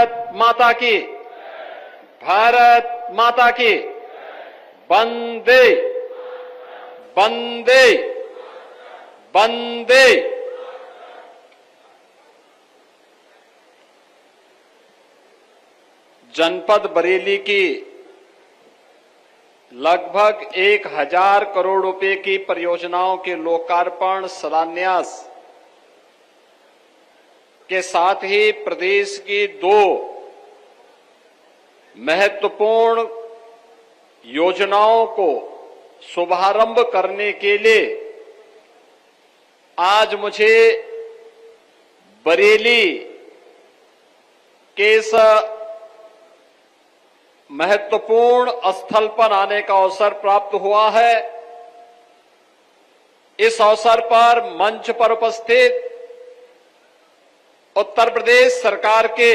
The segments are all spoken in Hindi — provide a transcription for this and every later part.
भारत माता की, भारत माता की। वंदे वंदे वंदे। जनपद बरेली की लगभग 1000 करोड़ रुपए की परियोजनाओं के लोकार्पण शिलान्यास के साथ ही प्रदेश की 2 महत्वपूर्ण योजनाओं को शुभारंभ करने के लिए आज मुझे बरेली के इस महत्वपूर्ण स्थल पर आने का अवसर प्राप्त हुआ है। इस अवसर पर मंच पर उपस्थित उत्तर प्रदेश सरकार के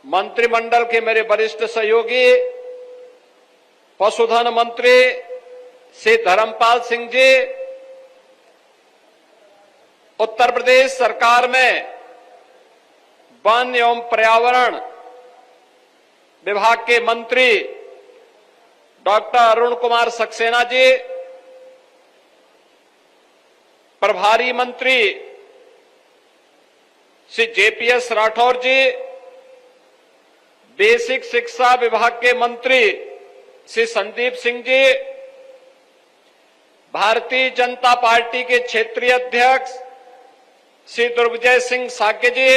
मंत्रिमंडल के मेरे वरिष्ठ सहयोगी पशुधन मंत्री श्री धर्मपाल सिंह जी, उत्तर प्रदेश सरकार में वन एवं पर्यावरण विभाग के मंत्री डॉक्टर अरुण कुमार सक्सेना जी, प्रभारी मंत्री श्री जेपीएस राठौर जी, बेसिक शिक्षा विभाग के मंत्री श्री संदीप सिंह जी, भारतीय जनता पार्टी के क्षेत्रीय अध्यक्ष श्री दुर्विजय सिंह साक्य जी,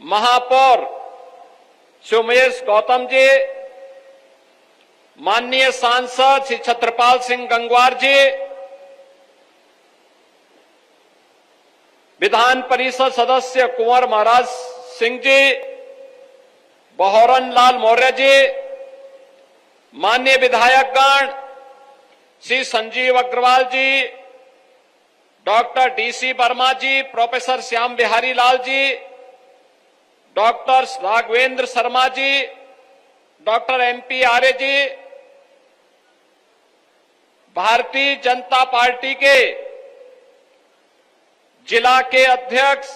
महापौर श्री उमेश गौतम जी, माननीय सांसद श्री छत्रपाल सिंह गंगवार जी, विधान परिषद सदस्य कुंवर महाराज सिंह जी, बहोरन लाल मौर्य जी, माननीय विधायकगण श्री संजीव अग्रवाल जी, डॉक्टर डीसी वर्मा जी, professor Shyam Bihari Lal ji, doctor Raghavendra Sharma ji, doctor MP आर्य जी, भारतीय जनता पार्टी के जिला के अध्यक्ष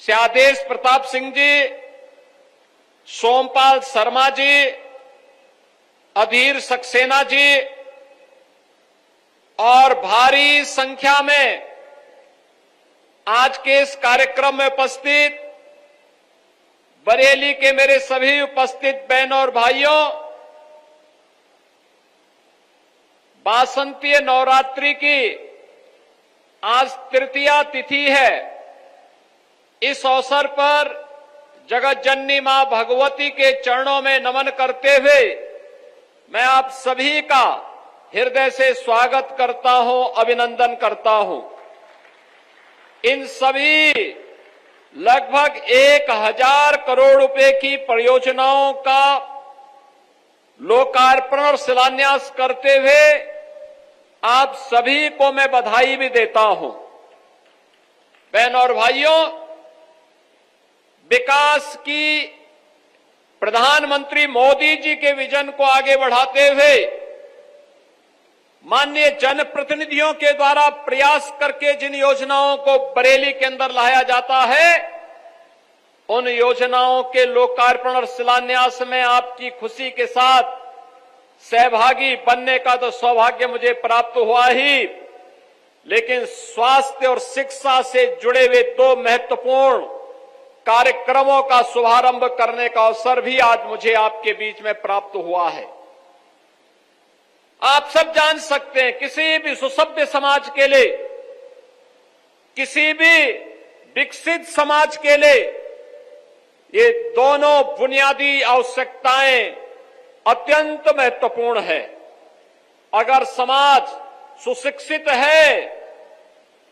श्री आदेश प्रताप सिंह जी, सोमपाल शर्मा जी, अधीर सक्सेना जी और भारी संख्या में आज के इस कार्यक्रम में उपस्थित बरेली के मेरे सभी उपस्थित बहनों और भाइयों, वासंतीय नवरात्रि की आज तृतीया तिथि है। इस अवसर पर जगत जननी मां भगवती के चरणों में नमन करते हुए मैं आप सभी का हृदय से स्वागत करता हूं, अभिनंदन करता हूं। इन सभी लगभग 1000 करोड़ रुपए की परियोजनाओं का लोकार्पण और शिलान्यास करते हुए आप सभी को मैं बधाई भी देता हूं। बहनों और भाइयों, विकास की प्रधानमंत्री मोदी जी के विजन को आगे बढ़ाते हुए माननीय जनप्रतिनिधियों के द्वारा प्रयास करके जिन योजनाओं को बरेली के अंदर लाया जाता है, उन योजनाओं के लोकार्पण और शिलान्यास में आपकी खुशी के साथ सहभागी बनने का तो सौभाग्य मुझे प्राप्त हुआ ही, लेकिन स्वास्थ्य और शिक्षा से जुड़े हुए 2 महत्वपूर्ण कार्यक्रमों का शुभारंभ करने का अवसर भी आज मुझे आपके बीच में प्राप्त हुआ है। आप सब जान सकते हैं, किसी भी सुसभ्य समाज के लिए, किसी भी विकसित समाज के लिए ये दोनों बुनियादी आवश्यकताएं अत्यंत महत्वपूर्ण है। अगर समाज सुशिक्षित है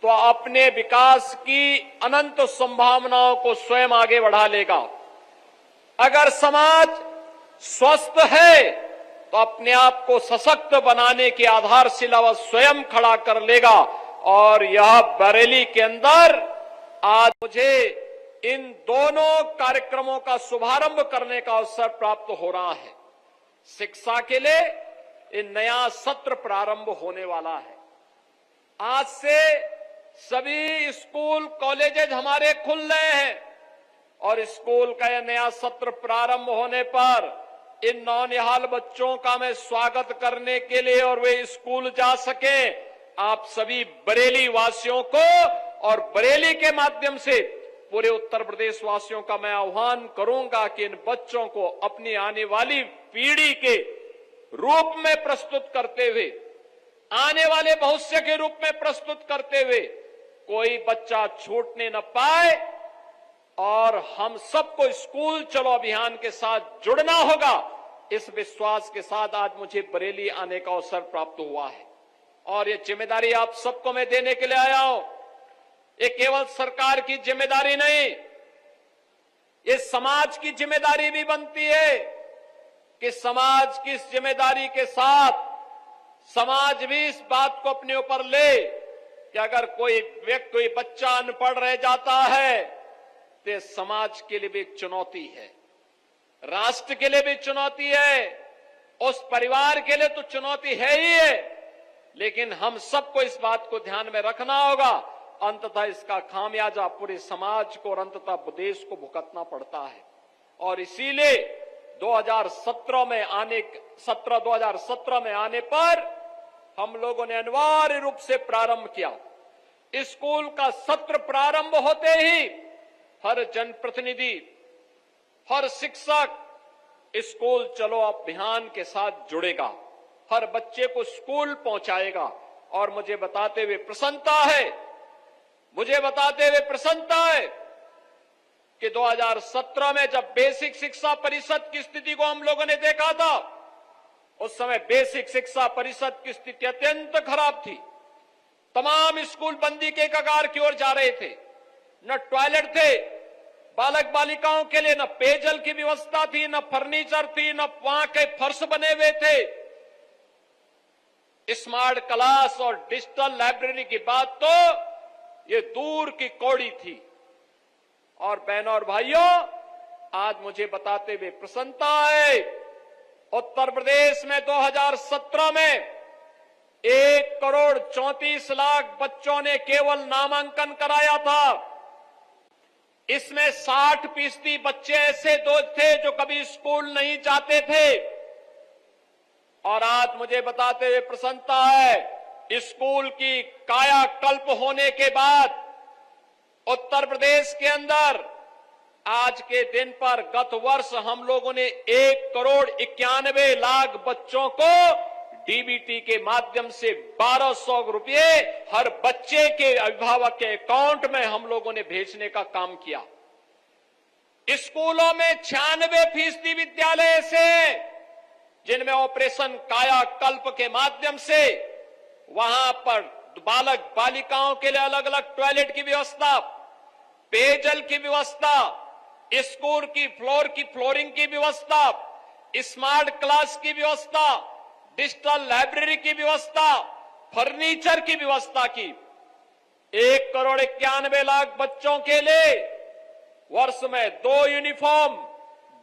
तो अपने विकास की अनंत संभावनाओं को स्वयं आगे बढ़ा लेगा। अगर समाज स्वस्थ है तो अपने आप को सशक्त बनाने की आधारशिला वह स्वयं खड़ा कर लेगा। और यह बरेली के अंदर आज मुझे इन दोनों कार्यक्रमों का शुभारंभ करने का अवसर प्राप्त हो रहा है। शिक्षा के लिए एक नया सत्र प्रारंभ होने वाला है। आज से सभी स्कूल कॉलेजेज हमारे खुल रहे हैं और स्कूल का यह नया सत्र प्रारंभ होने पर इन नौनिहाल बच्चों का मैं स्वागत करने के लिए और वे स्कूल जा सके, आप सभी बरेली वासियों को और बरेली के माध्यम से पूरे उत्तर प्रदेश वासियों का मैं आह्वान करूंगा कि इन बच्चों को अपनी आने वाली पीढ़ी के रूप में प्रस्तुत करते हुए, आने वाले भविष्य के रूप में प्रस्तुत करते हुए कोई बच्चा छूटने न पाए और हम सबको स्कूल चलो अभियान के साथ जुड़ना होगा। इस विश्वास के साथ आज मुझे बरेली आने का अवसर प्राप्त हुआ है और ये जिम्मेदारी आप सबको मैं देने के लिए आया हूं। ये केवल सरकार की जिम्मेदारी नहीं, ये समाज की जिम्मेदारी भी बनती है कि समाज की इस जिम्मेदारी के साथ समाज भी इस बात को अपने ऊपर ले कि अगर कोई व्यक्ति, कोई बच्चा अनपढ़ रह जाता है तो समाज के लिए भी एक चुनौती है, राष्ट्र के लिए भी चुनौती है, उस परिवार के लिए तो चुनौती है ही है, लेकिन हम सबको इस बात को ध्यान में रखना होगा। अंततः इसका खामियाजा पूरे समाज को और अंततः देश को भुगतना पड़ता है और इसीलिए 2017 में आने पर हम लोगों ने अनिवार्य रूप से प्रारंभ किया। स्कूल का सत्र प्रारंभ होते ही हर जनप्रतिनिधि, हर शिक्षक स्कूल चलो अभियान के साथ जुड़ेगा, हर बच्चे को स्कूल पहुंचाएगा और मुझे बताते हुए प्रसन्नता है कि 2017 में जब बेसिक शिक्षा परिषद की स्थिति को हम लोगों ने देखा था, उस समय बेसिक शिक्षा परिषद की स्थिति अत्यंत खराब थी। तमाम स्कूल बंदी के कगार की ओर जा रहे थे, न टॉयलेट थे बालक बालिकाओं के लिए, न पेयजल की व्यवस्था थी, न फर्नीचर थी, न वहां के फर्श बने हुए थे। स्मार्ट क्लास और डिजिटल लाइब्रेरी की बात तो ये दूर की कौड़ी थी। और बहनों और भाइयों, आज मुझे बताते हुए प्रसन्नता है, उत्तर प्रदेश में 2017 में 1,34,00,000 बच्चों ने केवल नामांकन कराया था। इसमें 60% बच्चे ऐसे थे जो कभी स्कूल नहीं जाते थे। और आज मुझे बताते हुए प्रसन्नता है, स्कूल की कायाकल्प होने के बाद उत्तर प्रदेश के अंदर आज के दिन पर गत वर्ष हम लोगों ने 1,91,00,000 बच्चों को डीबीटी के माध्यम से 1,200 रुपये हर बच्चे के अभिभावक के अकाउंट में हम लोगों ने भेजने का काम किया। स्कूलों में 96% विद्यालय ऐसे हैं जिनमें ऑपरेशन कायाकल्प के माध्यम से वहां पर बालक बालिकाओं के लिए अलग अलग टॉयलेट की व्यवस्था, पेयजल की व्यवस्था, स्कूल की फ्लोरिंग की व्यवस्था, स्मार्ट क्लास की व्यवस्था, डिजिटल लाइब्रेरी की व्यवस्था, फर्नीचर की व्यवस्था की। 1,91,00,000 बच्चों के लिए वर्ष में 2 uniform,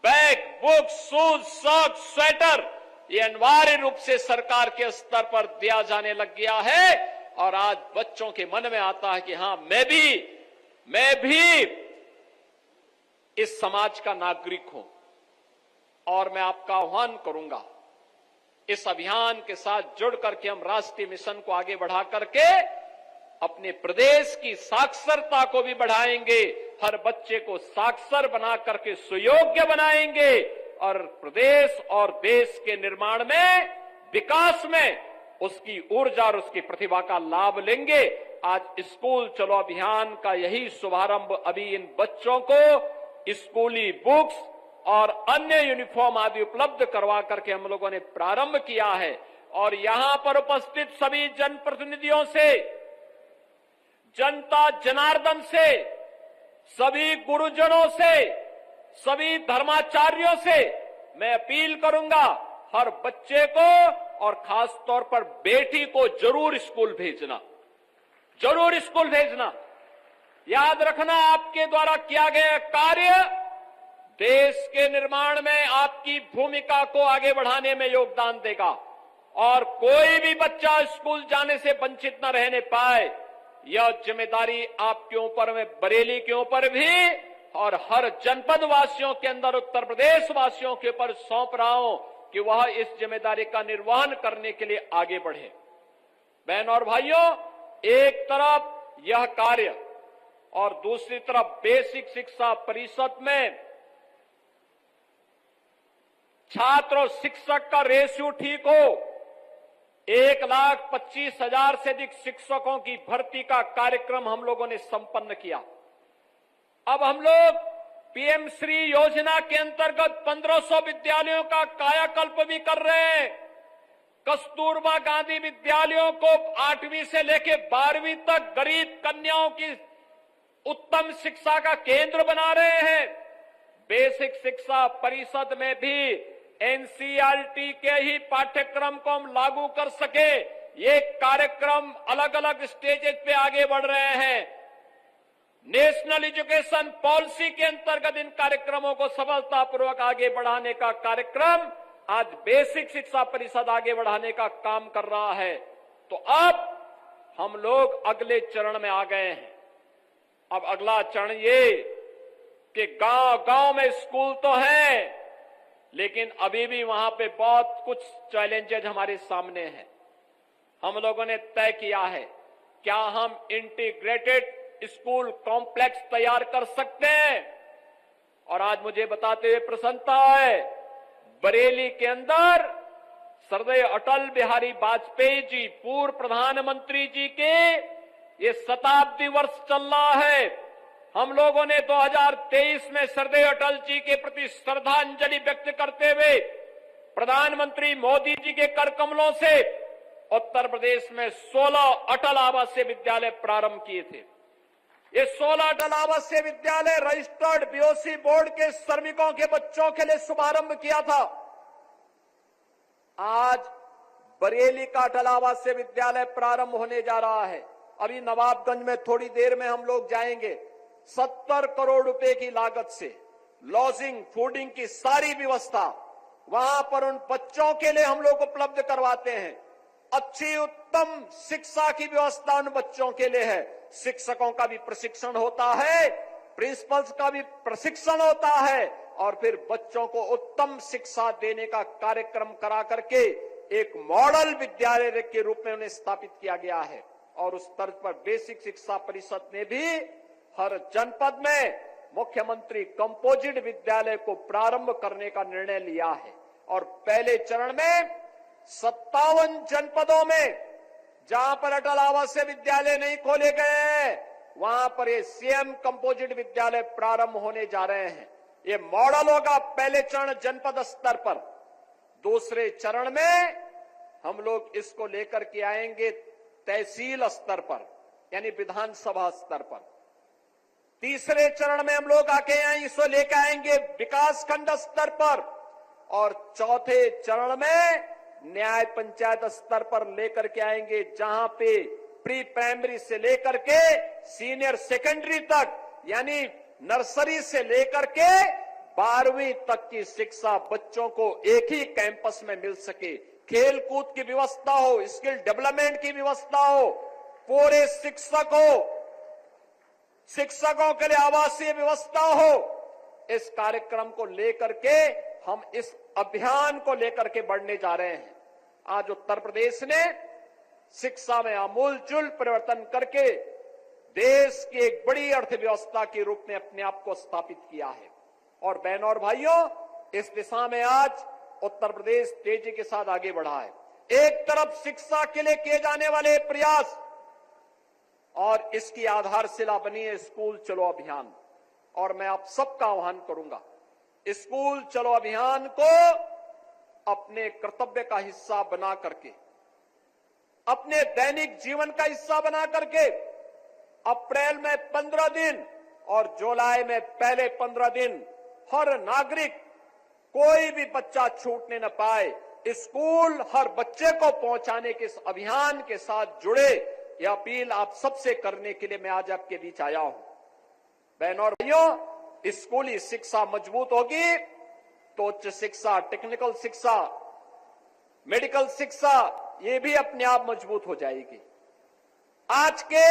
bag, book, shoes, socks, sweater, ये अनिवार्य रूप से सरकार के स्तर पर दिया जाने लग गया है। और आज बच्चों के मन में आता है कि हां, मैं भी इस समाज का नागरिक हूं। और मैं आपका आह्वान करूंगा, इस अभियान के साथ जुड़ करके हम राष्ट्रीय मिशन को आगे बढ़ा करके अपने प्रदेश की साक्षरता को भी बढ़ाएंगे, हर बच्चे को साक्षर बना करके सुयोग्य बनाएंगे और प्रदेश और देश के निर्माण में, विकास में उसकी ऊर्जा और उसकी प्रतिभा का लाभ लेंगे। आज स्कूल चलो अभियान का यही शुभारंभ अभी इन बच्चों को स्कूली बुक्स और अन्य यूनिफॉर्म आदि उपलब्ध करवा करके हम लोगों ने प्रारंभ किया है। और यहां पर उपस्थित सभी जनप्रतिनिधियों से, जनता जनार्दन से, सभी गुरुजनों से, सभी धर्माचार्यों से मैं अपील करूंगा, हर बच्चे को और खास तौर पर बेटी को जरूर स्कूल भेजना। याद रखना, आपके द्वारा किया गया कार्य देश के निर्माण में आपकी भूमिका को आगे बढ़ाने में योगदान देगा और कोई भी बच्चा स्कूल जाने से वंचित न रहने पाए, यह जिम्मेदारी आपके ऊपर में, बरेली के ऊपर भी और हर जनपद वासियों के अंदर, उत्तर प्रदेश वासियों के ऊपर सौंप रहा हूं कि वह इस जिम्मेदारी का निर्वहन करने के लिए आगे बढ़े। बहन और भाइयों, एक तरफ यह कार्य और दूसरी तरफ बेसिक शिक्षा परिषद में छात्र और शिक्षक का रेशियो ठीक हो। 1,25,000 से अधिक शिक्षकों की भर्ती का कार्यक्रम हम लोगों ने संपन्न किया। अब हम लोग पीएम श्री योजना के अंतर्गत 1500 विद्यालयों का कायाकल्प भी कर रहे हैं। कस्तूरबा गांधी विद्यालयों को 8वीं से लेकर 12वीं तक गरीब कन्याओं की उत्तम शिक्षा का केंद्र बना रहे हैं। बेसिक शिक्षा परिषद में भी एनसीईआरटी के ही पाठ्यक्रम को हम लागू कर सके, ये कार्यक्रम अलग अलग स्टेजेस पे आगे बढ़ रहे हैं। नेशनल एजुकेशन पॉलिसी के अंतर्गत इन कार्यक्रमों को सफलतापूर्वक आगे बढ़ाने का कार्यक्रम आज बेसिक शिक्षा परिषद आगे बढ़ाने का काम कर रहा है। तो अब हम लोग अगले चरण में आ गए हैं। अब अगला चरण ये कि गांव-गांव में स्कूल तो है, लेकिन अभी भी वहां पे बहुत कुछ चैलेंजेज हमारे सामने हैं। हम लोगों ने तय किया है, क्या हम इंटीग्रेटेड स्कूल कॉम्प्लेक्स तैयार कर सकते हैं? और आज मुझे बताते हुए प्रसन्नता है, बरेली के अंदर सरदार अटल बिहारी वाजपेयी जी, पूर्व प्रधानमंत्री जी के ये शताब्दी वर्ष चल रहा है। हम लोगों ने 2023 में सरदार अटल जी के प्रति श्रद्धांजलि व्यक्त करते हुए प्रधानमंत्री मोदी जी के कर कमलों से उत्तर प्रदेश में 16 अटल आवासीय विद्यालय प्रारंभ किए थे। ये 16 अटल आवासीय विद्यालय रजिस्टर्ड बीओसी बोर्ड के श्रमिकों के बच्चों के लिए शुभारंभ किया था। आज बरेली का अटल आवासीय विद्यालय प्रारंभ होने जा रहा है। अभी नवाबगंज में थोड़ी देर में हम लोग जाएंगे। 70 करोड़ रुपए की लागत से लॉजिंग, फूडिंग की सारी व्यवस्था वहां पर उन बच्चों के लिए हम लोग उपलब्ध करवाते हैं। अच्छी उत्तम शिक्षा की व्यवस्था उन बच्चों के लिए है। शिक्षकों का भी प्रशिक्षण होता है, प्रिंसिपल्स का भी प्रशिक्षण होता है, और फिर बच्चों को उत्तम शिक्षा देने का कार्यक्रम करा करके एक मॉडल विद्यालय के रूप में उन्हें स्थापित किया गया है। और उस तर्ज पर बेसिक शिक्षा परिषद ने भी हर जनपद में मुख्यमंत्री कंपोजिट विद्यालय को प्रारंभ करने का निर्णय लिया है। और पहले चरण में 57 जनपदों में जहां पर अटल आवासीय विद्यालय नहीं खोले गए हैं, वहां पर ये सीएम कंपोजिट विद्यालय प्रारंभ होने जा रहे हैं। ये मॉडल होगा पहले चरण जनपद स्तर पर। दूसरे चरण में हम लोग इसको लेकर के आएंगे तहसील स्तर पर, यानी विधानसभा स्तर पर। तीसरे चरण में हम लोग आके इसको लेकर आएंगे विकासखंड स्तर पर, और चौथे चरण में न्याय पंचायत स्तर पर लेकर के आएंगे, जहां पे प्री प्राइमरी से लेकर के सीनियर सेकेंडरी तक, यानी नर्सरी से लेकर के 12वीं तक की शिक्षा बच्चों को एक ही कैंपस में मिल सके। खेल कूद की व्यवस्था हो, स्किल डेवलपमेंट की व्यवस्था हो, पूरे शिक्षकों के लिए आवासीय व्यवस्था हो। इस कार्यक्रम को लेकर के हम इस अभियान को लेकर के बढ़ने जा रहे हैं। आज उत्तर प्रदेश ने शिक्षा में आमूलचूल परिवर्तन करके देश की एक बड़ी अर्थव्यवस्था के रूप में अपने आप को स्थापित किया है। और बहनों और भाइयों, इस दिशा में आज उत्तर प्रदेश तेजी के साथ आगे बढ़ा है। एक तरफ शिक्षा के लिए किए जाने वाले प्रयास, और इसकी आधारशिला बनी है स्कूल चलो अभियान। और मैं आप सबका आह्वान करूंगा, स्कूल चलो अभियान को अपने कर्तव्य का हिस्सा बना करके, अपने दैनिक जीवन का हिस्सा बना करके अप्रैल में 15 दिन और जुलाई में पहले 15 दिन हर नागरिक, कोई भी बच्चा छूटने न पाए, स्कूल हर बच्चे को पहुंचाने के इस अभियान के साथ जुड़े, यह अपील आप सबसे करने के लिए मैं आज आपके बीच आया हूं। बहनों और भाइयों, स्कूली शिक्षा मजबूत होगी तो उच्च शिक्षा, टेक्निकल शिक्षा, मेडिकल शिक्षा, ये भी अपने आप मजबूत हो जाएगी। आज के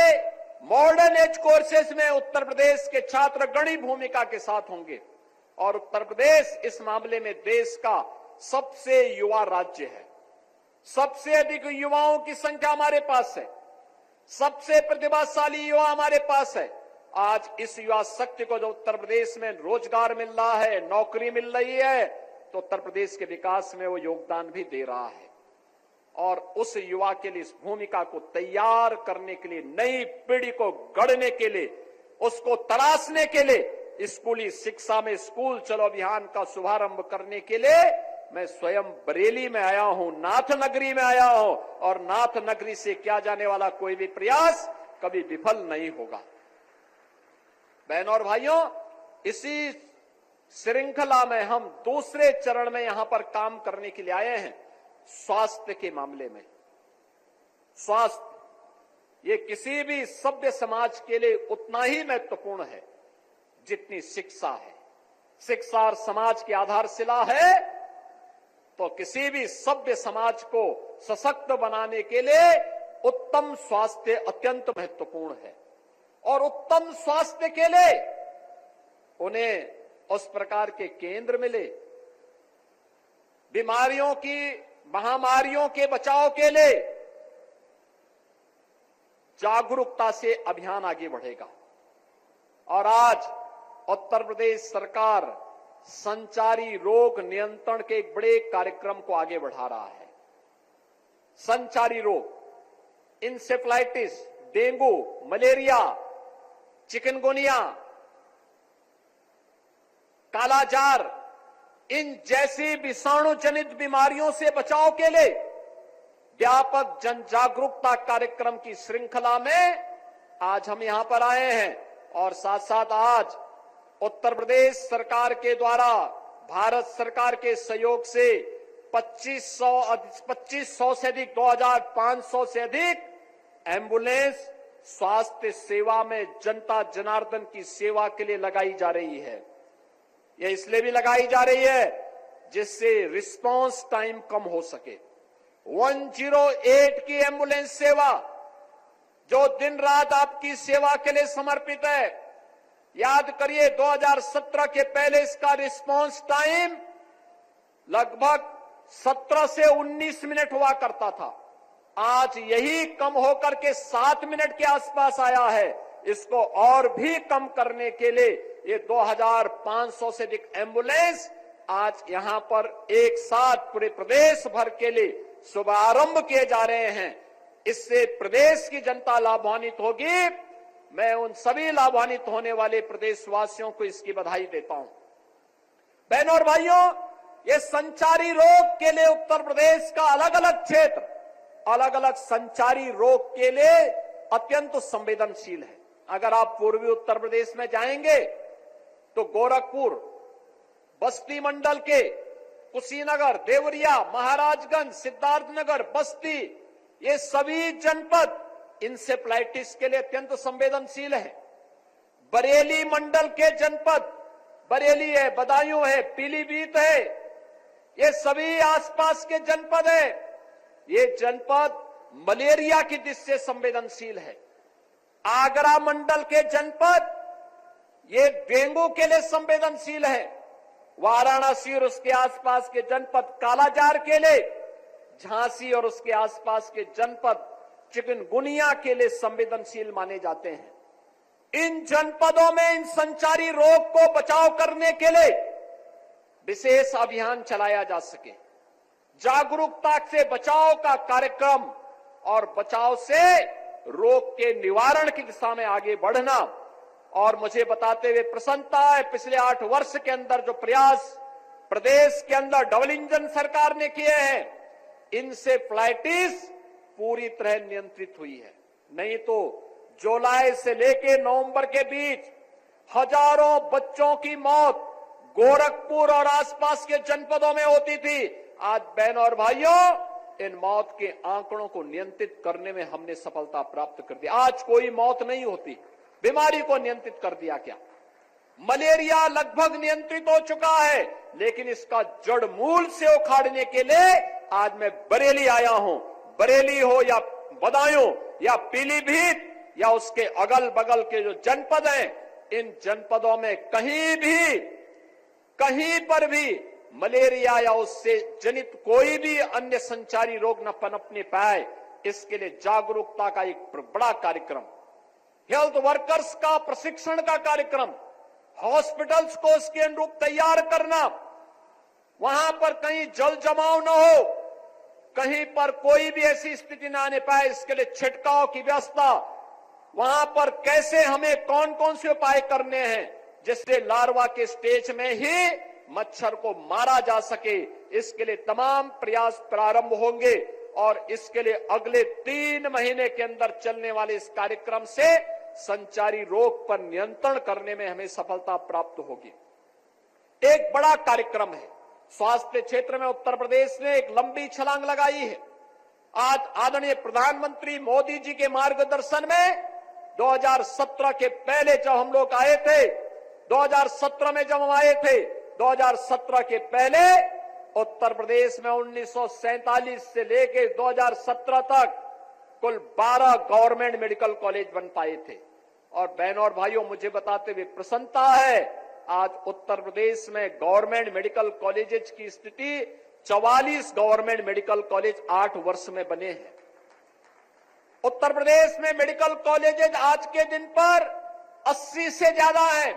मॉडर्न एज कोर्सेज में उत्तर प्रदेश के छात्र गणी भूमिका के साथ होंगे और उत्तर प्रदेश इस मामले में देश का सबसे युवा राज्य है। सबसे अधिक युवाओं की संख्या हमारे पास है, सबसे प्रतिभाशाली युवा हमारे पास है। आज इस युवा शक्ति को जो उत्तर प्रदेश में रोजगार मिल रहा है, नौकरी मिल रही है, तो उत्तर प्रदेश के विकास में वो योगदान भी दे रहा है। और उस युवा के लिए, इस भूमिका को तैयार करने के लिए, नई पीढ़ी को गढ़ने के लिए, उसको तराशने के लिए स्कूली शिक्षा में स्कूल चलो अभियान का शुभारंभ करने के लिए मैं स्वयं बरेली में आया हूं, नाथ नगरी में आया हूं, और नाथ नगरी से किया जाने वाला कोई भी प्रयास कभी विफल नहीं होगा। बहनों और भाइयों, इसी श्रृंखला में हम दूसरे चरण में यहां पर काम करने के लिए आए हैं। स्वास्थ्य के मामले में, स्वास्थ्य ये किसी भी सभ्य समाज के लिए उतना ही महत्वपूर्ण है जितनी शिक्षा है। शिक्षा और समाज की आधारशिला है, तो किसी भी सभ्य समाज को सशक्त बनाने के लिए उत्तम स्वास्थ्य अत्यंत महत्वपूर्ण है। और उत्तम स्वास्थ्य के लिए उन्हें उस प्रकार के केंद्र मिले, बीमारियों की, महामारियों के बचाव के लिए जागरूकता से अभियान आगे बढ़ेगा। और आज उत्तर प्रदेश सरकार संचारी रोग नियंत्रण के एक बड़े कार्यक्रम को आगे बढ़ा रहा है। संचारी रोग, इंसेफ्लाइटिस, डेंगू, मलेरिया, चिकनगुनिया, कालाजार, इन जैसी विषाणु जनित बीमारियों से बचाव के लिए व्यापक जन जागरूकता कार्यक्रम की श्रृंखला में आज हम यहां पर आए हैं। और साथ साथ आज उत्तर प्रदेश सरकार के द्वारा भारत सरकार के सहयोग से 2500 से अधिक, 2500 से अधिक एम्बुलेंस स्वास्थ्य सेवा में जनता जनार्दन की सेवा के लिए लगाई जा रही है। यह इसलिए भी लगाई जा रही है जिससे रिस्पांस टाइम कम हो सके। 108 की एम्बुलेंस सेवा जो दिन रात आपकी सेवा के लिए समर्पित है, याद करिए 2017 के पहले इसका रिस्पांस टाइम लगभग 17 से 19 मिनट हुआ करता था। आज यही कम होकर के 7 मिनट के आसपास आया है। इसको और भी कम करने के लिए ये 2500 से अधिक एम्बुलेंस आज यहां पर एक साथ पूरे प्रदेश भर के लिए शुभारंभ किए जा रहे हैं। इससे प्रदेश की जनता लाभान्वित होगी। मैं उन सभी लाभान्वित होने वाले प्रदेशवासियों को इसकी बधाई देता हूं। बहनों और भाइयों, ये संचारी रोग के लिए उत्तर प्रदेश का अलग अलग क्षेत्र अलग अलग संचारी रोग के लिए अत्यंत संवेदनशील है। अगर आप पूर्वी उत्तर प्रदेश में जाएंगे तो गोरखपुर, बस्ती मंडल के कुशीनगर, देवरिया, महाराजगंज, सिद्धार्थनगर, बस्ती, ये सभी जनपद इंसेफ्लाइटिस के लिए अत्यंत संवेदनशील है। बरेली मंडल के जनपद, बरेली है, बदायूं है, पीलीभीत है, ये सभी आसपास के जनपद है। ये जनपद मलेरिया की दृष्टि से संवेदनशील है। आगरा मंडल के जनपद ये डेंगू के लिए संवेदनशील है। वाराणसी और उसके आसपास के जनपद कालाजार के लिए, झांसी और उसके आसपास के जनपद चिकनगुनिया के लिए संवेदनशील माने जाते हैं। इन जनपदों में इन संचारी रोग को बचाव करने के लिए विशेष अभियान चलाया जा सके। जागरूकता से बचाव का कार्यक्रम और बचाव से रोग के निवारण की दिशा में आगे बढ़ना। और मुझे बताते हुए प्रसन्नता है, पिछले 8 वर्ष के अंदर जो प्रयास प्रदेश के अंदर डबल इंजन सरकार ने किए हैं, इंसेफ्लाइटिस पूरी तरह नियंत्रित हुई है। नहीं तो जुलाई से लेकर नवंबर के बीच हजारों बच्चों की मौत गोरखपुर और आसपास के जनपदों में होती थी। आज बहनों और भाइयों, इन मौत के आंकड़ों को नियंत्रित करने में हमने सफलता प्राप्त कर दी। आज कोई मौत नहीं होती। बीमारी को नियंत्रित कर दिया। क्या मलेरिया लगभग नियंत्रित हो चुका है, लेकिन इसका जड़ मूल से उखाड़ने के लिए आज मैं बरेली आया हूं। बरेली हो या बदायूं या पीलीभीत या उसके अगल बगल के जो जनपद हैं, इन जनपदों में कहीं पर भी मलेरिया या उससे जनित कोई भी अन्य संचारी रोग न पनपने पाए, इसके लिए जागरूकता का एक बड़ा कार्यक्रम, हेल्थ वर्कर्स का प्रशिक्षण का कार्यक्रम, हॉस्पिटल्स को उसके अनुरूप तैयार करना, वहां पर कहीं जल जमाव न हो, कहीं पर कोई भी ऐसी स्थिति न आने पाए, इसके लिए छिड़काव की व्यवस्था, वहां पर कैसे हमें कौन कौन से उपाय करने हैं जिससे लार्वा के स्टेज में ही मच्छर को मारा जा सके, इसके लिए तमाम प्रयास प्रारंभ होंगे और इसके लिए अगले 3 महीने के अंदर चलने वाले इस कार्यक्रम से संचारी रोग पर नियंत्रण करने में हमें सफलता प्राप्त होगी। एक बड़ा कार्यक्रम है स्वास्थ्य क्षेत्र में, उत्तर प्रदेश ने एक लंबी छलांग लगाई है। आज आदरणीय प्रधानमंत्री मोदी जी के मार्गदर्शन में 2017 के पहले जब हम लोग आए थे, 2017 में जब हम आए थे, 2017 के पहले उत्तर प्रदेश में 1947 से लेकर 2017 तक कुल 12 गवर्नमेंट मेडिकल कॉलेज बन पाए थे। और बहनों और भाइयों, मुझे बताते हुए प्रसन्नता है, आज उत्तर प्रदेश में गवर्नमेंट मेडिकल कॉलेजेस की स्थिति 44 गवर्नमेंट मेडिकल कॉलेज 8 वर्ष में बने हैं। उत्तर प्रदेश में मेडिकल कॉलेजेस आज के दिन पर 80 से ज्यादा हैं,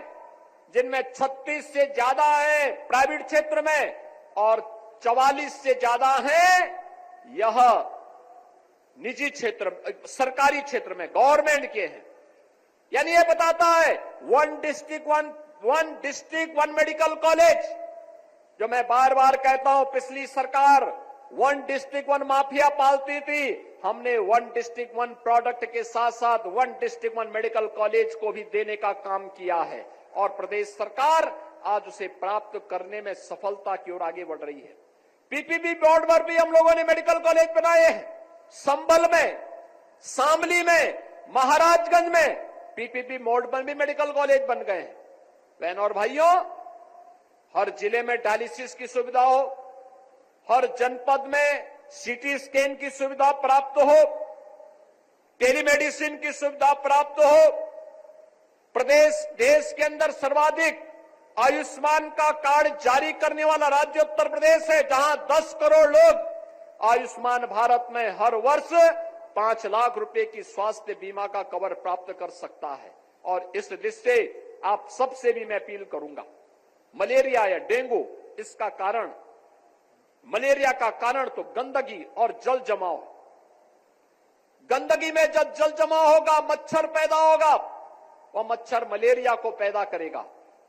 जिनमें 36 से ज्यादा है प्राइवेट क्षेत्र में और 44 से ज्यादा है यह निजी क्षेत्र, सरकारी क्षेत्र में, गवर्नमेंट के हैं। यानी यह बताता है one district one medical college, जो मैं बार बार कहता हूं, पिछली सरकार वन डिस्ट्रिक्ट वन माफिया पालती थी, हमने वन डिस्ट्रिक्ट वन प्रोडक्ट के साथ साथ one district one medical college को भी देने का काम किया है और प्रदेश सरकार आज उसे प्राप्त करने में सफलता की ओर आगे बढ़ रही है। पीपीपी बोर्ड पर भी हम लोगों ने मेडिकल कॉलेज बनाए हैं, संभल में, शामली में, महाराजगंज में पीपीपी मोड पर भी मेडिकल कॉलेज बन गए हैं। बहनों और भाइयों, हर जिले में डायलिसिस की सुविधा हो, हर जनपद में सीटी स्कैन की सुविधा प्राप्त हो, टेलीमेडिसिन की सुविधा प्राप्त हो। प्रदेश देश के अंदर सर्वाधिक आयुष्मान का कार्ड जारी करने वाला राज्य उत्तर प्रदेश है, जहां 10 करोड़ लोग आयुष्मान भारत में हर वर्ष 5 लाख रुपए की स्वास्थ्य बीमा का कवर प्राप्त कर सकता है। और इस दृष्टि से आप सबसे भी मैं अपील करूंगा, मलेरिया या डेंगू, इसका कारण, मलेरिया का कारण तो गंदगी और जल जमाव है। गंदगी में जब जल जमाव होगा, मच्छर पैदा होगा, वह मच्छर मलेरिया को पैदा करेगा,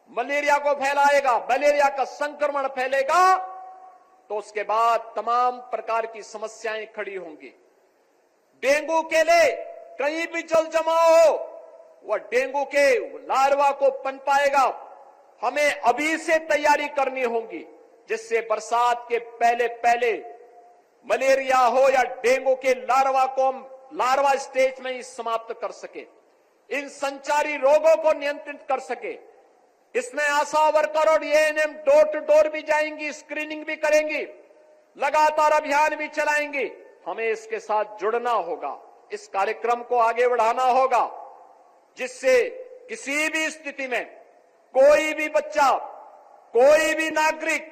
मलेरिया को फैलाएगा, मलेरिया का संक्रमण फैलेगा, तो उसके बाद तमाम प्रकार की समस्याएं खड़ी होंगी। डेंगू के लिए कहीं भी जल जमाव हो, वह डेंगू के लार्वा को पनपाएगा। हमें अभी से तैयारी करनी होगी, जिससे बरसात के पहले पहले मलेरिया हो या डेंगू के लार्वा को हम लार्वा स्टेज में ही समाप्त कर सके, इन संचारी रोगों को नियंत्रित कर सके। इसमें आशा वर्कर और एएनएम डोर टू डोर भी जाएंगी, स्क्रीनिंग भी करेंगी, लगातार अभियान भी चलाएंगे। हमें इसके साथ जुड़ना होगा, इस कार्यक्रम को आगे बढ़ाना होगा, जिससे किसी भी स्थिति में कोई भी बच्चा, कोई भी नागरिक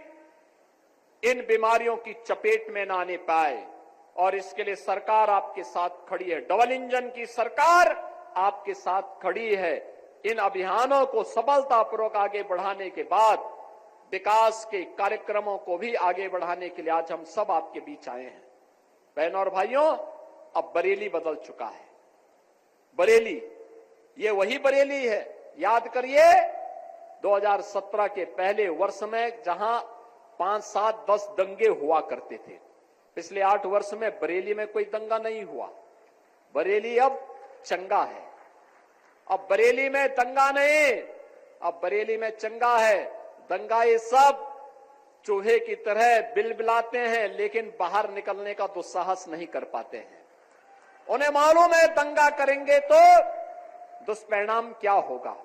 इन बीमारियों की चपेट में ना आने पाए। और इसके लिए सरकार आपके साथ खड़ी है, डबल इंजन की सरकार आपके साथ खड़ी है। इन अभियानों को सफलतापूर्वक आगे बढ़ाने के बाद विकास के कार्यक्रमों को भी आगे बढ़ाने के लिए आज हम सब आपके बीच आए हैं। बहनों और भाइयों, अब बरेली बदल चुका है। बरेली, ये वही बरेली है, याद करिए 2017 के पहले वर्ष में जहां 5, 7, 10 दंगे हुआ करते थे, पिछले 8 वर्ष में बरेली में कोई दंगा नहीं हुआ। बरेली अब चंगा है, अब बरेली में दंगा नहीं, अब बरेली में चंगा है। दंगा ये सब चूहे की तरह बिलबिलाते हैं, लेकिन बाहर निकलने का दुस्साहस नहीं कर पाते हैं। उन्हें मालूम है दंगा करेंगे तो दुष्परिणाम क्या होगा।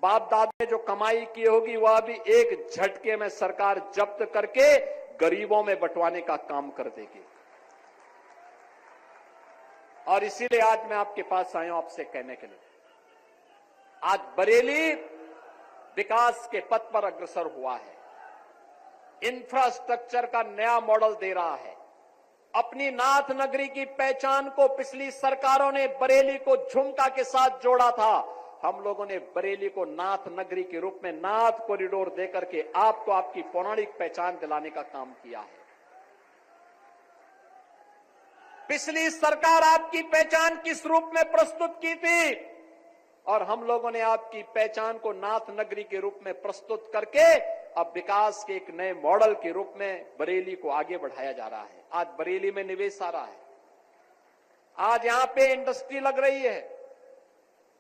बाप दादा ने जो कमाई की होगी वह भी एक झटके में सरकार जब्त करके गरीबों में बंटवाने का काम कर देगी। और इसीलिए आज मैं आपके पास आया हूं आपसे कहने के लिए, आज बरेली विकास के पथ पर अग्रसर हुआ है, इंफ्रास्ट्रक्चर का नया मॉडल दे रहा है। अपनी नाथ नगरी की पहचान को पिछली सरकारों ने बरेली को झुमका के साथ जोड़ा था, हम लोगों ने बरेली को नाथ नगरी के रूप में नाथ कॉरिडोर देकर के आपको आपकी पौराणिक पहचान दिलाने का काम किया है। पिछली सरकार आपकी पहचान किस रूप में प्रस्तुत की थी और हम लोगों ने आपकी पहचान को नाथ नगरी के रूप में प्रस्तुत करके अब विकास के एक नए मॉडल के रूप में बरेली को आगे बढ़ाया जा रहा है। आज बरेली में निवेश आ रहा है, आज यहां पे इंडस्ट्री लग रही है,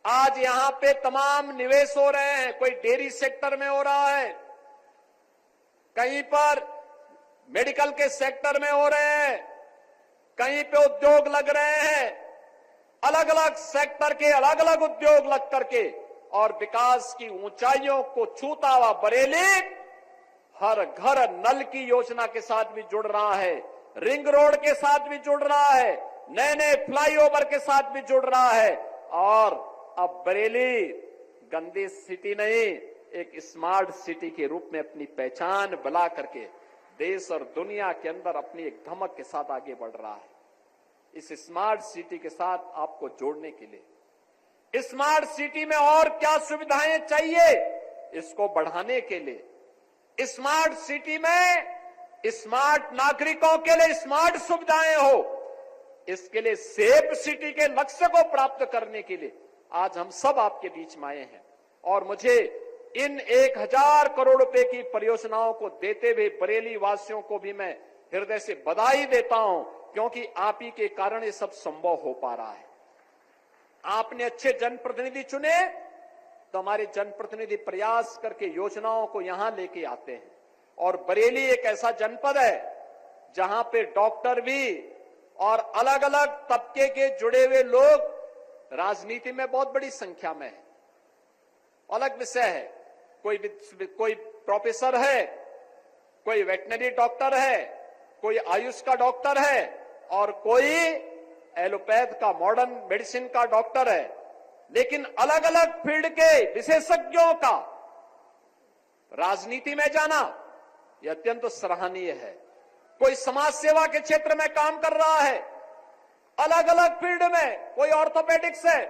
आज यहां पे तमाम निवेश हो रहे हैं। कोई डेयरी सेक्टर में हो रहा है, कहीं पर मेडिकल के सेक्टर में हो रहे हैं, कहीं पे उद्योग लग रहे हैं, अलग अलग सेक्टर के अलग अलग उद्योग लग करके और विकास की ऊंचाइयों को छूता हुआ बरेली हर घर नल की योजना के साथ भी जुड़ रहा है, रिंग रोड के साथ भी जुड़ रहा है, नए नए फ्लाईओवर के साथ भी जुड़ रहा है। और अब बरेली गंदी सिटी नहीं, एक स्मार्ट सिटी के रूप में अपनी पहचान बना करके देश और दुनिया के अंदर अपनी एक धमक के साथ आगे बढ़ रहा है। इस स्मार्ट सिटी के साथ आपको जोड़ने के लिए, स्मार्ट सिटी में और क्या सुविधाएं चाहिए, इसको बढ़ाने के लिए, स्मार्ट सिटी में स्मार्ट नागरिकों के लिए स्मार्ट सुविधाएं हो, इसके लिए सेफ सिटी के लक्ष्य को प्राप्त करने के लिए आज हम सब आपके बीच में आए हैं। और मुझे इन 1000 करोड़ रुपए की परियोजनाओं को देते हुए बरेली वासियों को भी मैं हृदय से बधाई देता हूं, क्योंकि आप ही के कारण ये सब संभव हो पा रहा है। आपने अच्छे जनप्रतिनिधि चुने तो हमारे जनप्रतिनिधि प्रयास करके योजनाओं को यहां लेके आते हैं। और बरेली एक ऐसा जनपद है जहां पे डॉक्टर भी और अलग अलग तबके के जुड़े हुए लोग राजनीति में बहुत बड़ी संख्या में है। अलग विषय है, कोई प्रोफेसर है, कोई वेटनरी डॉक्टर है, कोई आयुष का डॉक्टर है और कोई एलोपैथ का मॉडर्न मेडिसिन का डॉक्टर है, लेकिन अलग अलग फील्ड के विशेषज्ञों का राजनीति में जाना यह अत्यंत सराहनीय है। कोई समाज सेवा के क्षेत्र में काम कर रहा है, अलग अलग फील्ड में, कोई ऑर्थोपेडिक्स है,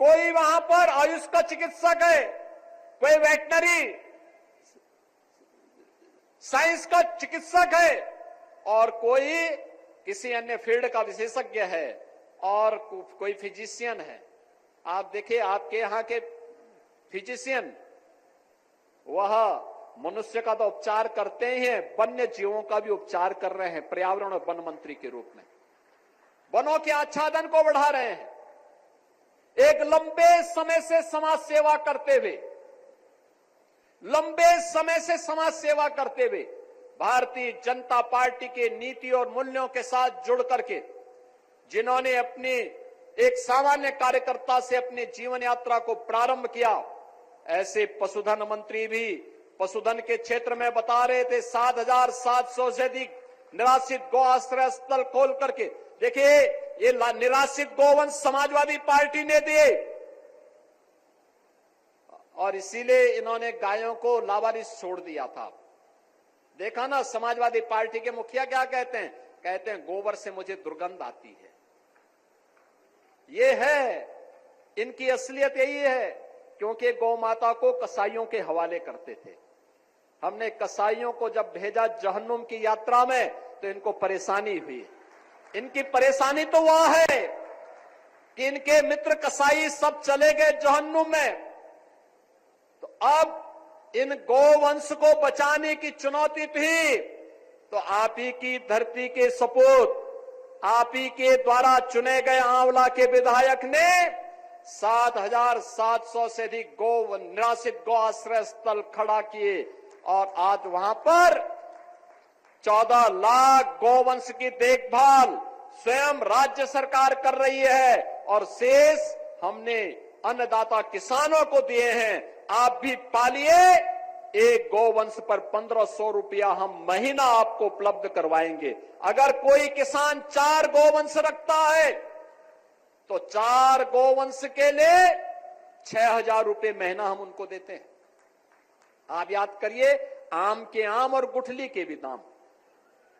कोई वहां पर आयुष का चिकित्सक है, कोई वेटनरी साइंस का चिकित्सक है और कोई किसी अन्य फील्ड का विशेषज्ञ है और कोई फिजिशियन है। आप देखिए, आपके यहां के फिजिशियन वह मनुष्य का तो उपचार करते ही हैं, वन्य जीवों का भी उपचार कर रहे हैं पर्यावरण और वन मंत्री के रूप में, वनों के आच्छादन को बढ़ा रहे हैं। एक लंबे समय से समाज सेवा करते हुए, भारतीय जनता पार्टी के नीति और मूल्यों के साथ जुड़ करके जिन्होंने अपनी एक सामान्य कार्यकर्ता से अपनी जीवन यात्रा को प्रारंभ किया, ऐसे पशुधन मंत्री भी पशुधन के क्षेत्र में बता रहे थे 7,700 से अधिक निराश्रित गौ आश्रय स्थल खोल करके। देखिए, ये निराश्रित गोवंश समाजवादी पार्टी ने दिए और इसीलिए इन्होंने गायों को लावारिस छोड़ दिया था। देखा ना, समाजवादी पार्टी के मुखिया क्या कहते हैं? कहते हैं गोबर से मुझे दुर्गंध आती है। ये है इनकी असलियत, यही है, क्योंकि गौ माता को कसाईयों के हवाले करते थे। हमने कसाईयों को जब भेजा जहन्नुम की यात्रा में तो इनको परेशानी हुई। इनकी परेशानी तो वह है कि इनके मित्र कसाई सब चले गए जहन्नुम में, तो अब इन गोवंश को बचाने की चुनौती थी। तो आप ही की धरती के सपूत, आप ही के द्वारा चुने गए आंवला के विधायक ने 7,700 से अधिक निराश्रित गौ आश्रय स्थल खड़ा किए और आज वहां पर 14 लाख गौवंश की देखभाल स्वयं राज्य सरकार कर रही है और शेष हमने अन्नदाता किसानों को दिए हैं। आप भी पालिए एक गौवंश पर 1500 रुपया हम महीना आपको उपलब्ध करवाएंगे। अगर कोई किसान 4 गौवंश रखता है तो 4 गौवंश के लिए 6000 रुपये महीना हम उनको देते हैं। आप याद करिए, आम के आम और गुठली के भी दाम,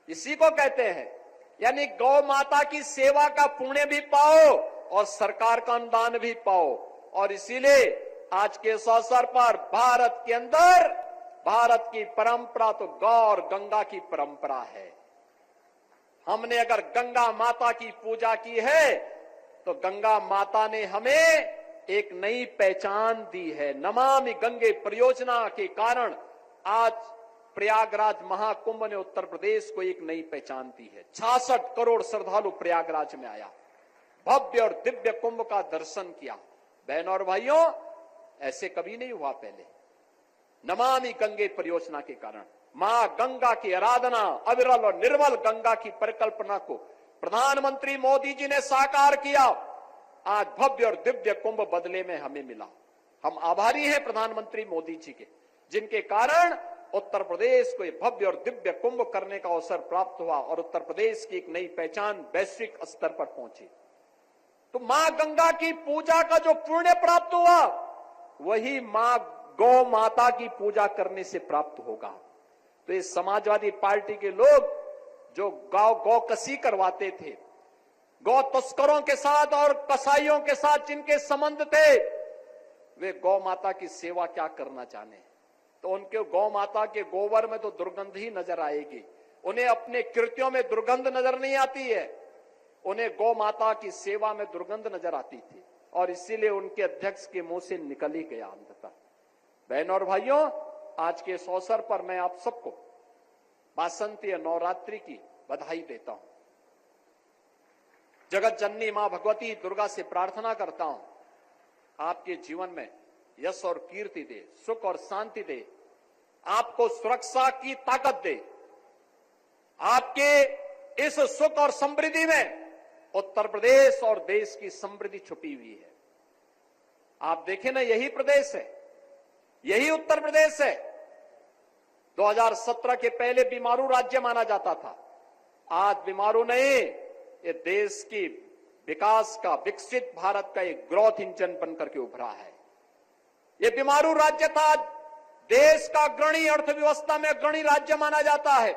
इसी को कहते हैं। यानी गौ माता की सेवा का पुण्य भी पाओ और सरकार का अनुदान भी पाओ। और इसीलिए आज के इस अवसर पर भारत के अंदर, भारत की परंपरा तो गौ और गंगा की परंपरा है। हमने अगर गंगा माता की पूजा की है तो गंगा माता ने हमें एक नई पहचान दी है। नमामि गंगे परियोजना के कारण आज प्रयागराज महाकुंभ ने उत्तर प्रदेश को एक नई पहचान दी है। 66 करोड़ श्रद्धालु प्रयागराज में आया, भव्य और दिव्य कुंभ का दर्शन किया। बहनों और भाइयों, ऐसे कभी नहीं हुआ पहले। नमामि गंगे परियोजना के कारण मां गंगा की आराधना, अविरल और निर्मल गंगा की परिकल्पना को प्रधानमंत्री मोदी जी ने साकार किया। आज भव्य और दिव्य कुंभ बदले में हमें मिला। हम आभारी हैं प्रधानमंत्री मोदी जी के, जिनके कारण उत्तर प्रदेश को यह भव्य और दिव्य कुंभ करने का अवसर प्राप्त हुआ और उत्तर प्रदेश की एक नई पहचान वैश्विक स्तर पर पहुंची। तो मां गंगा की पूजा का जो पुण्य प्राप्त हुआ, वही मां गौ माता की पूजा करने से प्राप्त होगा। तो इस समाजवादी पार्टी के लोग जो गौकसी करवाते थे, गौ तस्करों के साथ और कसाईयों के साथ जिनके संबंध थे, वे गौ माता की सेवा क्या करना जाने। तो उनके गौ माता के गोबर में तो दुर्गंध ही नजर आएगी, उन्हें अपने कृत्यों में दुर्गंध नजर नहीं आती है, उन्हें गौ माता की सेवा में दुर्गंध नजर आती थी। और इसीलिए उनके अध्यक्ष के मुंह से निकल ही गया अंततः। बहनों और भाइयों, आज के इस अवसर पर मैं आप सबको वासंती नवरात्रि की बधाई देता हूं। जगत जननी मां भगवती दुर्गा से प्रार्थना करता हूं, आपके जीवन में यश और कीर्ति दे, सुख और शांति दे, आपको सुरक्षा की ताकत दे। आपके इस सुख और समृद्धि में उत्तर प्रदेश और देश की समृद्धि छुपी हुई है। आप देखें ना, यही प्रदेश है, यही उत्तर प्रदेश है। 2017 के पहले बीमारू राज्य माना जाता था, आज बीमारू नहीं, ये देश की विकास का, विकसित भारत का एक ग्रोथ इंजन बनकर के उभरा है। ये बीमारू राज्य था, देश का अग्रणी अर्थव्यवस्था में अग्रणी राज्य माना जाता है।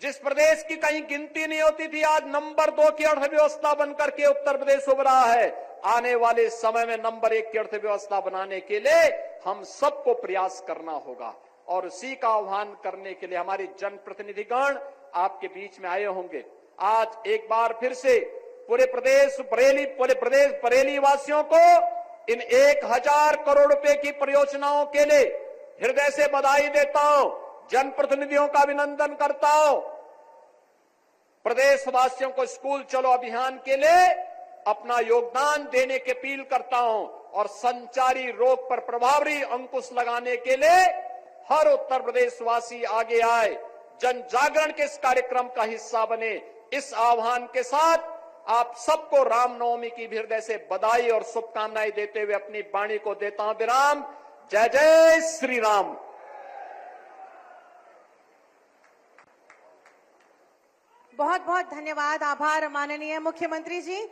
जिस प्रदेश की कहीं गिनती नहीं होती थी, आज नंबर 2 की अर्थव्यवस्था बनकर के उत्तर प्रदेश उभरा है। आने वाले समय में नंबर 1 की अर्थव्यवस्था बनाने के लिए हम सबको प्रयास करना होगा और उसी का आह्वान करने के लिए हमारे जनप्रतिनिधिगण आपके बीच में आए होंगे। आज एक बार फिर से पूरे प्रदेश बरेली वासियों को इन 1000 करोड़ रुपए की परियोजनाओं के लिए हृदय से बधाई देता हूं, जनप्रतिनिधियों का अभिनंदन करता हूं। प्रदेशवासियों को स्कूल चलो अभियान के लिए अपना योगदान देने की अपील करता हूं और संचारी रोग पर प्रभावी अंकुश लगाने के लिए हर उत्तर प्रदेशवासी आगे आए, जन जागरण के इस कार्यक्रम का हिस्सा बने। इस आह्वान के साथ आप सबको रामनवमी की भी हृदय से बधाई और शुभकामनाएं देते हुए अपनी वाणी को देता हूं विराम। जय जय श्री राम। बहुत बहुत धन्यवाद, आभार माननीय मुख्यमंत्री जी।